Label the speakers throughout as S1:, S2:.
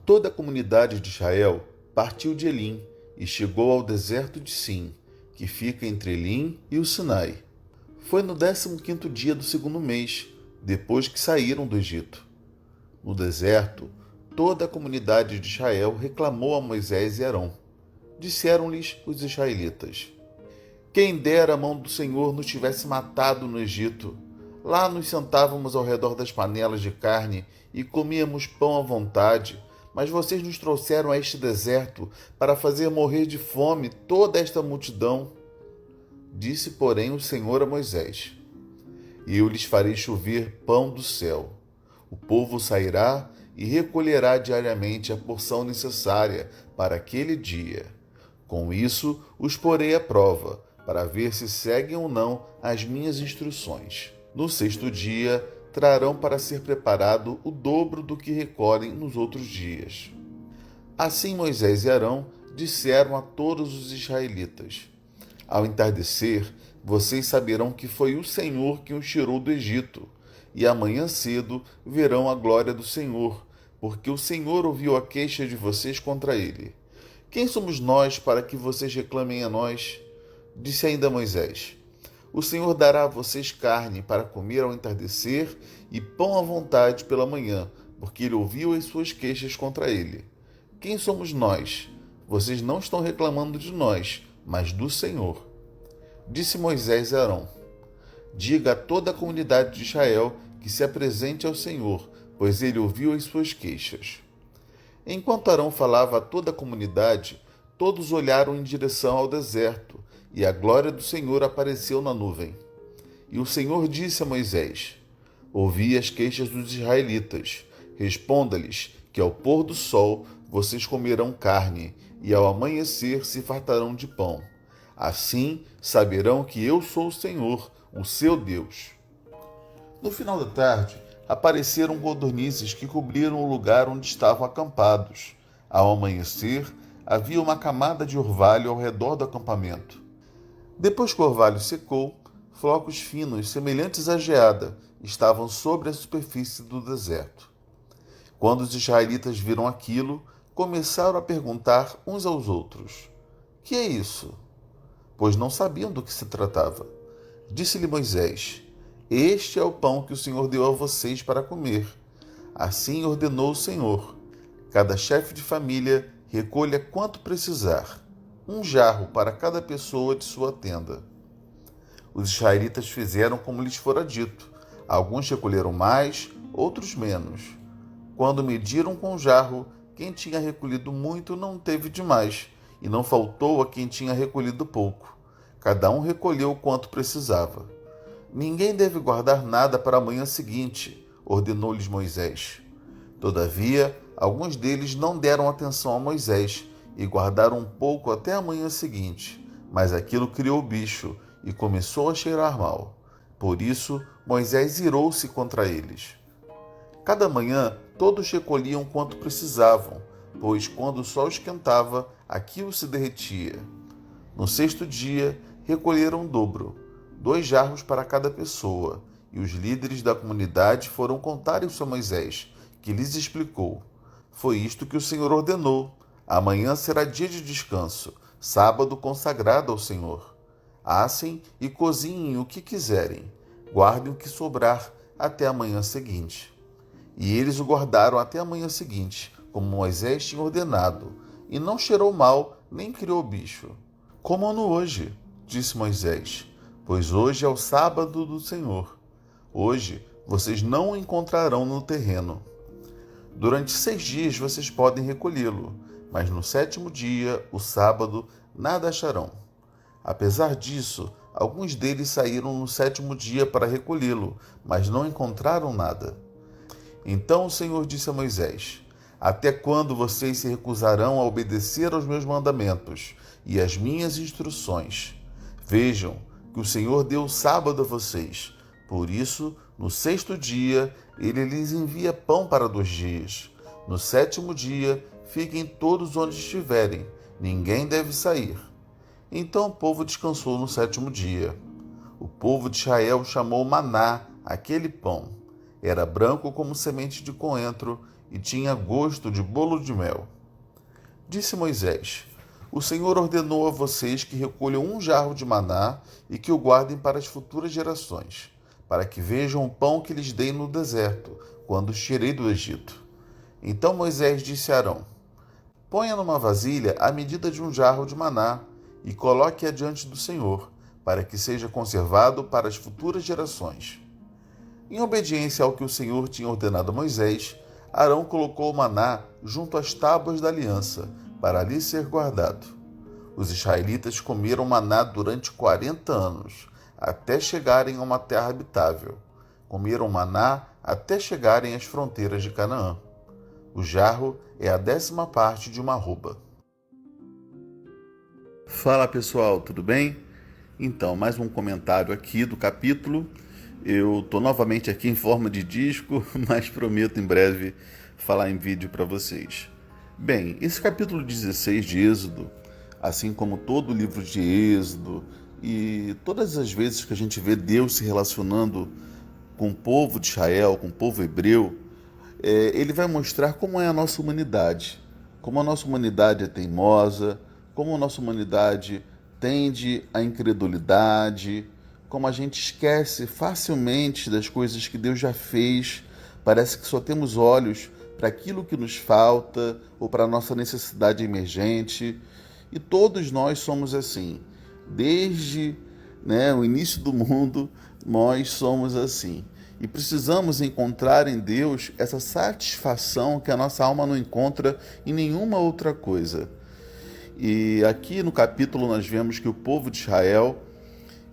S1: Toda a comunidade de Israel partiu de Elim e chegou ao deserto de Sim, que fica entre Elim e o Sinai. Foi no 15º dia do segundo mês, depois que saíram do Egito. No deserto, toda a comunidade de Israel reclamou a Moisés e Arão. Disseram-lhes os israelitas: Quem dera a mão do Senhor nos tivesse matado no Egito. Lá nos sentávamos ao redor das panelas de carne e comíamos pão à vontade, mas vocês nos trouxeram a este deserto para fazer morrer de fome toda esta multidão. Disse, porém, o Senhor a Moisés: Eu lhes farei chover pão do céu. O povo sairá e recolherá diariamente a porção necessária para aquele dia. Com isso, os porei à prova, para ver se seguem ou não as minhas instruções. No sexto dia, trarão para ser preparado o dobro do que recolhem nos outros dias. Assim Moisés e Arão disseram a todos os israelitas: Ao entardecer, vocês saberão que foi o Senhor que os tirou do Egito, e amanhã cedo verão a glória do Senhor, porque o Senhor ouviu a queixa de vocês contra ele. Quem somos nós para que vocês reclamem a nós? Disse ainda Moisés: O Senhor dará a vocês carne para comer ao entardecer e pão à vontade pela manhã, porque ele ouviu as suas queixas contra ele. Quem somos nós? Vocês não estão reclamando de nós, mas do Senhor. Disse Moisés a Arão: Diga a toda a comunidade de Israel que se apresente ao Senhor, pois ele ouviu as suas queixas. Enquanto Arão falava a toda a comunidade, todos olharam em direção ao deserto, e a glória do Senhor apareceu na nuvem. E o Senhor disse a Moisés: Ouvi as queixas dos israelitas. Responda-lhes que ao pôr do sol vocês comerão carne, e ao amanhecer se fartarão de pão. Assim saberão que eu sou o Senhor, o seu Deus. No final da tarde, apareceram codornizes que cobriram o lugar onde estavam acampados. Ao amanhecer, havia uma camada de orvalho ao redor do acampamento. Depois que o orvalho secou, flocos finos, semelhantes à geada, estavam sobre a superfície do deserto. Quando os israelitas viram aquilo, começaram a perguntar uns aos outros: Que é isso? Pois não sabiam do que se tratava. Disse-lhe Moisés: Este é o pão que o Senhor deu a vocês para comer. Assim ordenou o Senhor: Cada chefe de família recolha quanto precisar, 1 jarro para cada pessoa de sua tenda. Os israelitas fizeram como lhes fora dito. Alguns recolheram mais, outros menos. Quando mediram com o jarro, quem tinha recolhido muito não teve demais, e não faltou a quem tinha recolhido pouco. Cada um recolheu quanto precisava. Ninguém deve guardar nada para a manhã seguinte, ordenou-lhes Moisés. Todavia, alguns deles não deram atenção a Moisés e guardaram um pouco até a manhã seguinte, mas aquilo criou bicho e começou a cheirar mal. Por isso, Moisés irou-se contra eles. Cada manhã, todos recolhiam quanto precisavam, pois quando o sol esquentava, aquilo se derretia. No sexto dia, recolheram o dobro, 2 jarros para cada pessoa, e os líderes da comunidade foram contar isso a Moisés, que lhes explicou: Foi isto que o Senhor ordenou. Amanhã será dia de descanso, sábado consagrado ao Senhor. Assem e cozinhem o que quiserem. Guardem o que sobrar até a manhã seguinte. E eles o guardaram até a manhã seguinte, como Moisés tinha ordenado, e não cheirou mal, nem criou bicho. Comam-no hoje, disse Moisés, pois hoje é o sábado do Senhor. Hoje vocês não o encontrarão no terreno. Durante 6 dias vocês podem recolhê-lo, mas no 7º dia, o sábado, nada acharão. Apesar disso, alguns deles saíram no 7º dia para recolhê-lo, mas não encontraram nada. Então o Senhor disse a Moisés: Até quando vocês se recusarão a obedecer aos meus mandamentos e às minhas instruções? Vejam que o Senhor deu o sábado a vocês. Por isso, no 6º dia, ele lhes envia pão para 2 dias. No 7º dia, fiquem todos onde estiverem. Ninguém deve sair. Então o povo descansou no 7º dia. O povo de Israel chamou maná aquele pão. Era branco como semente de coentro e tinha gosto de bolo de mel. Disse Moisés: O Senhor ordenou a vocês que recolham um jarro de maná e que o guardem para as futuras gerações, para que vejam o pão que lhes dei no deserto, quando os tirei do Egito. Então Moisés disse a Arão: Ponha numa vasilha a medida de um jarro de maná e coloque-a diante do Senhor, para que seja conservado para as futuras gerações. Em obediência ao que o Senhor tinha ordenado a Moisés, Arão colocou o maná junto às tábuas da aliança, para ali ser guardado. Os israelitas comeram maná durante 40 anos, até chegarem a uma terra habitável. Comeram maná até chegarem às fronteiras de Canaã. O jarro é a 10ª parte de uma arroba. Fala pessoal, tudo bem? Então, mais um comentário aqui do capítulo. Eu estou novamente aqui em forma de disco, mas prometo em breve falar em vídeo para vocês. Bem, esse capítulo 16 de Êxodo, assim como todo o livro de Êxodo e todas as vezes que a gente vê Deus se relacionando com o povo de Israel, com o povo hebreu, ele vai mostrar como é a nossa humanidade, como a nossa humanidade é teimosa, como a nossa humanidade tende à incredulidade, como a gente esquece facilmente das coisas que Deus já fez, parece que só temos olhos para aquilo que nos falta ou para a nossa necessidade emergente, e todos nós somos assim. Desde o início do mundo, nós somos assim. E precisamos encontrar em Deus essa satisfação que a nossa alma não encontra em nenhuma outra coisa. E aqui no capítulo nós vemos que o povo de Israel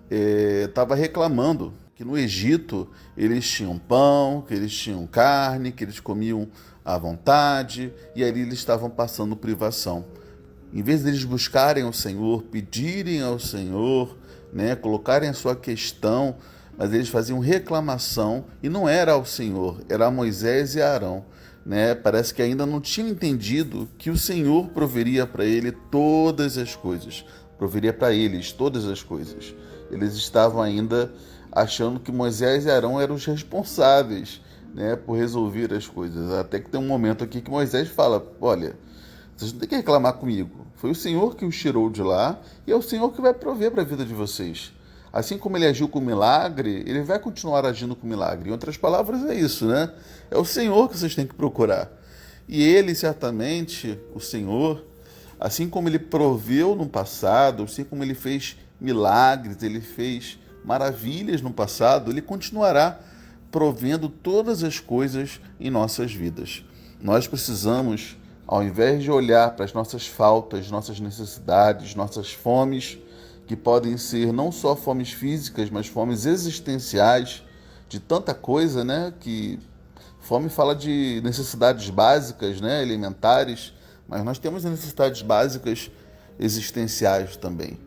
S1: estava reclamando que no Egito eles tinham pão, que eles tinham carne, que eles comiam à vontade, e ali eles estavam passando privação. Em vez de eles buscarem o Senhor, pedirem ao Senhor, colocarem a sua questão, mas eles faziam reclamação, e não era ao Senhor, era a Moisés e a Arão. Parece que ainda não tinham entendido que o Senhor proveria para ele todas as coisas, proveria para eles todas as coisas. Eles estavam ainda achando que Moisés e Arão eram os responsáveis, por resolver as coisas. Até que tem um momento aqui que Moisés fala: olha, vocês não têm que reclamar comigo, foi o Senhor que os tirou de lá e é o Senhor que vai prover para a vida de vocês. Assim como ele agiu com milagre, ele vai continuar agindo com milagre. Em outras palavras, é isso, É o Senhor que vocês têm que procurar. E ele, certamente, o Senhor, assim como ele proveu no passado, assim como ele fez milagres, ele fez maravilhas no passado, ele continuará provendo todas as coisas em nossas vidas. Nós precisamos, ao invés de olhar para as nossas faltas, nossas necessidades, nossas fomes, que podem ser não só fomes físicas, mas fomes existenciais, de tanta coisa, que fome fala de necessidades básicas, alimentares, mas nós temos necessidades básicas existenciais também.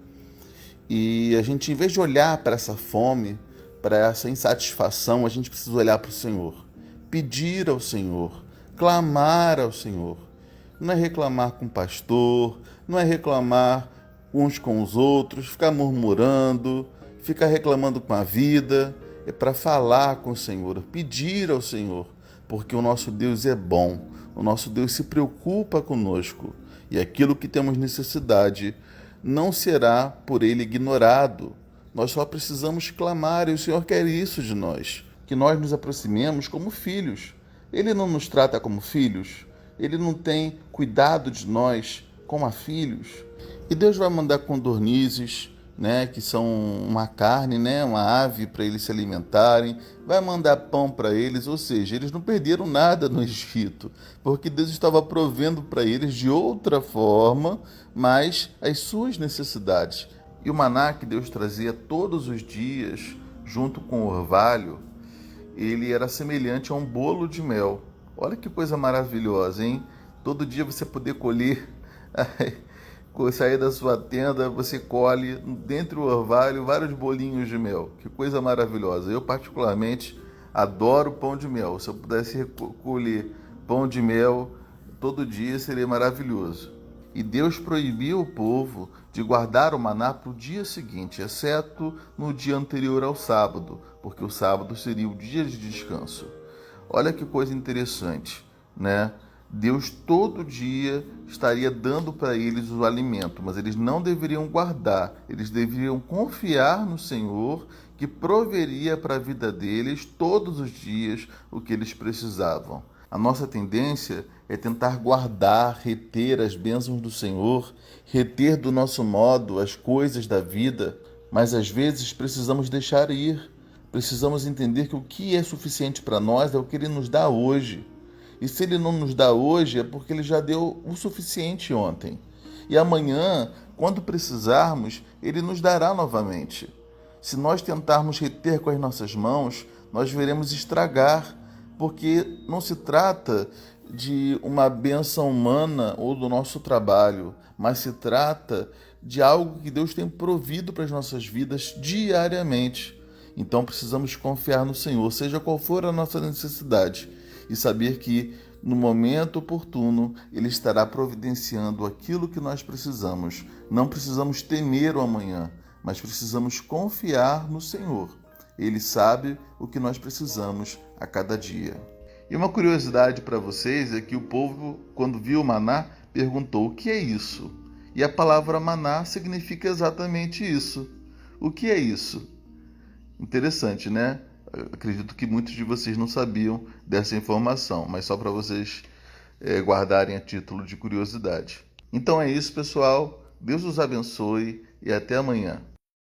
S1: E a gente, em vez de olhar para essa fome, para essa insatisfação, a gente precisa olhar para o Senhor, pedir ao Senhor, clamar ao Senhor. Não é reclamar com o pastor, não é reclamar uns com os outros, ficar murmurando, ficar reclamando com a vida. É para falar com o Senhor, pedir ao Senhor, porque o nosso Deus é bom, o nosso Deus se preocupa conosco e aquilo que temos necessidade não será por Ele ignorado. Nós só precisamos clamar e o Senhor quer isso de nós, que nós nos aproximemos como filhos. Ele não nos trata como filhos, Ele não tem cuidado de nós como a filhos. E Deus vai mandar codornizes, que são uma carne, uma ave para eles se alimentarem, vai mandar pão para eles, ou seja, eles não perderam nada no Egito, porque Deus estava provendo para eles de outra forma, mas as suas necessidades. E o maná que Deus trazia todos os dias, junto com o orvalho, ele era semelhante a um bolo de mel. Olha que coisa maravilhosa, hein? Todo dia você poder colher, sair da sua tenda, você colhe dentro do orvalho vários bolinhos de mel. Que coisa maravilhosa. Eu particularmente adoro pão de mel. Se eu pudesse colher pão de mel todo dia, seria maravilhoso. E Deus proibiu o povo de guardar o maná para o dia seguinte, exceto no dia anterior ao sábado, porque o sábado seria o dia de descanso. Olha que coisa interessante. né? Deus todo dia estaria dando para eles o alimento, mas eles não deveriam guardar, eles deveriam confiar no Senhor que proveria para a vida deles todos os dias o que eles precisavam. A nossa tendência é tentar guardar, reter as bênçãos do Senhor, reter do nosso modo as coisas da vida, mas às vezes precisamos deixar ir. Precisamos entender que o que é suficiente para nós é o que Ele nos dá hoje. E se Ele não nos dá hoje, é porque Ele já deu o suficiente ontem. E amanhã, quando precisarmos, Ele nos dará novamente. Se nós tentarmos reter com as nossas mãos, nós veremos estragar, porque não se trata de uma bênção humana ou do nosso trabalho, mas se trata de algo que Deus tem provido para as nossas vidas diariamente. Então precisamos confiar no Senhor, seja qual for a nossa necessidade, e saber que no momento oportuno Ele estará providenciando aquilo que nós precisamos. Não precisamos temer o amanhã, mas precisamos confiar no Senhor. Ele sabe o que nós precisamos a cada dia. E uma curiosidade para vocês é que o povo, quando viu o maná, perguntou: o que é isso? E a palavra maná significa exatamente isso. O que é isso? Interessante, né? Acredito que muitos de vocês não sabiam dessa informação, mas só para vocês guardarem a título de curiosidade. Então é isso, pessoal. Deus os abençoe e até amanhã.